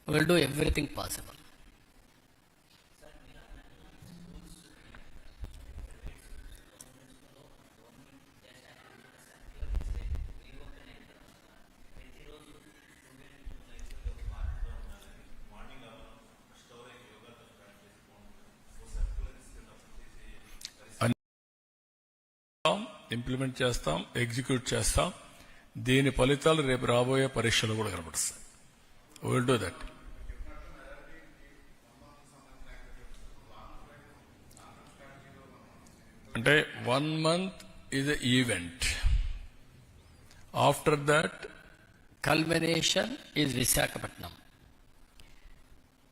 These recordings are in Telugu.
We'll do everything possible. Implement చేస్తాం, ఎగ్జిక్యూట్ చేస్తాం. దీని ఫలితాలు రేపు రాబోయే పరీక్షలు కూడా కనబడుస్తాయి. Will do that. అంటే 1 month is an event. After that, culmination is Visakhapatnam.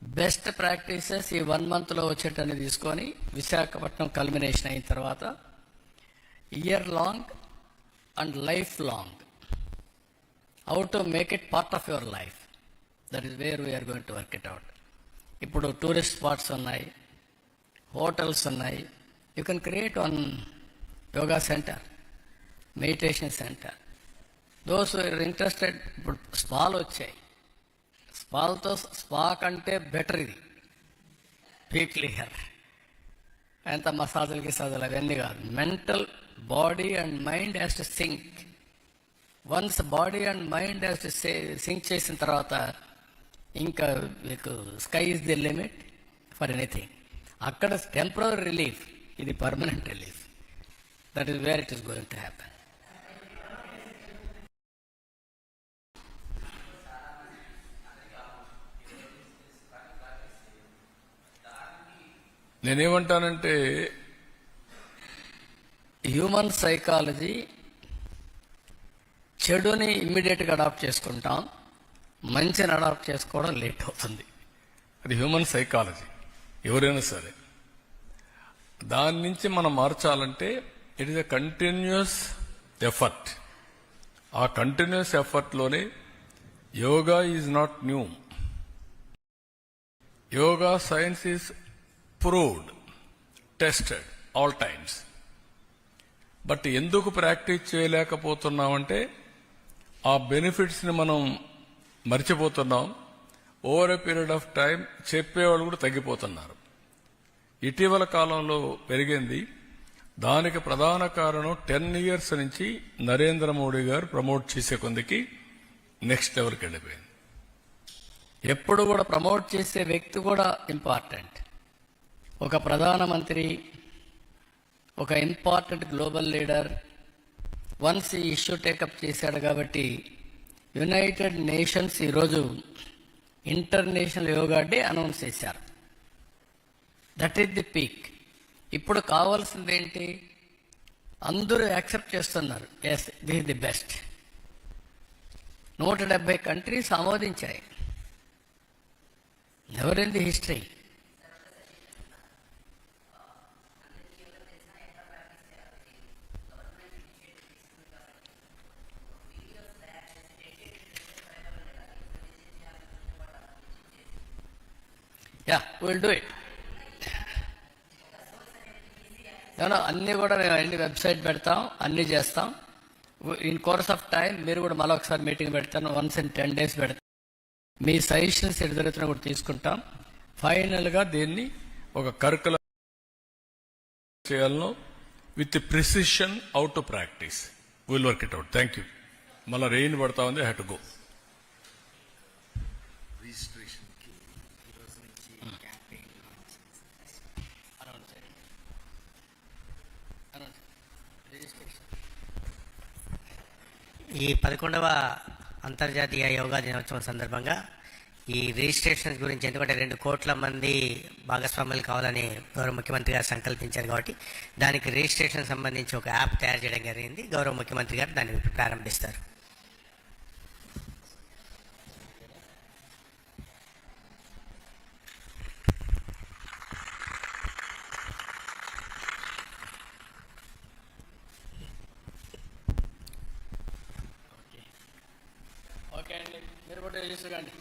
Best practices ఈ 1 monthలో వచ్చేటని తీసుకొని విశాఖపట్నం కల్మినేషన్ అయిన తర్వాత year long and life long how to make it part of your life. That is where we are going to work it out. ఇప్పుడు టూరిస్ట్ స్పాట్స్ ఉన్నాయి, హోటల్స్ ఉన్నాయి. You can create one yoga centre, meditation centre. Those are interested. ఇప్పుడు స్పాలు వచ్చాయి. స్పా కంటే బెటర్ ఇది. Be clear. ఎంత మసాజులు గిసాజులు అవన్నీ కాదు. Mental body and mind has to sync. Once body and mind has to sync చేసిన తర్వాత ఇంకా మీకు sky is the limit for anything. అక్కడ టెంపరరీ రిలీఫ్, ఇది permanent relief. That is where it is going to happen. నేనేమంటానంటే హ్యూమన్ సైకాలజీ చెడుని ఇమ్మీడియట్గా అడాప్ట్ చేసుకుంటాం, మంచిని అడాప్ట్ చేసుకోవడం లేట్ అవుతుంది. అది హ్యూమన్ సైకాలజీ. ఎవరైనా సరే దాని నుంచి మనం మార్చాలంటే it is a continuous effort. ఆ కంటిన్యూస్ ఎఫర్ట్లోనే yoga is not new. Yoga science is proved, tested all times. But ఎందుకు ప్రాక్టీస్ చేయలేకపోతున్నామంటే ఆ బెనిఫిట్స్ని మనం మర్చిపోతున్నాం. Over a period of time చెప్పేవాళ్ళు కూడా తగ్గిపోతున్నారు. ఇటీవల కాలంలో పెరిగింది. దానికి ప్రధాన కారణం 10 years నుంచి నరేంద్ర మోడీ గారు ప్రమోట్ చేసే కొందికి నెక్స్ట్ లెవెల్కి వెళ్ళిపోయింది. ఎప్పుడు కూడా ప్రమోట్ చేసే వ్యక్తి కూడా ఇంపార్టెంట్. ఒక ప్రధానమంత్రి, ఒక ఇంపార్టెంట్ గ్లోబల్ లీడర్ వన్స్ ఈ ఇష్యూ టేకప్ చేశాడు కాబట్టి యునైటెడ్ నేషన్స్ ఈరోజు ఇంటర్నేషనల్ యోగా డే అనౌన్స్ చేశారు. That is the peak. ఇప్పుడు కావాల్సింది ఏంటి? అందరూ యాక్సెప్ట్ చేస్తున్నారు. Yes, this is the best. 170 countries ఆమోదించాయి. Never in the history. Yeah, we'll do it. అన్నీ కూడా అన్ని వెబ్సైట్ పెడతాం, అన్నీ చేస్తాం. ఇన్ కోర్స్ ఆఫ్ టైం మీరు కూడా మళ్ళీ ఒకసారి మీటింగ్ పెడతాను. వన్స్ ఇన్ 10 days పెడతాం. మీ సజెషన్స్ ఎటు జరుగుతున్నా కూడా తీసుకుంటాం. ఫైనల్గా దీన్ని ఒక కరికులం చేయాలను with precision out to practice. Will work it out. Thank you. మళ్ళీ రెయిన్ పడతా ఉంది. I have to go. ఈ 11వ అంతర్జాతీయ యోగా దినోత్సవం సందర్భంగా ఈ రిజిస్ట్రేషన్ గురించి, ఎందుకంటే 2 కోట్ల మంది భాగస్వాములు కావాలని గౌరవ ముఖ్యమంత్రి గారు సంకల్పించారు కాబట్టి దానికి రిజిస్ట్రేషన్ సంబంధించి ఒక యాప్ తయారు చేయడం జరిగింది. గౌరవ ముఖ్యమంత్రి గారు దాన్ని ప్రారంభిస్తారు. ఓకే అండి, మీరు కూడా రిజిస్టర్ కండి.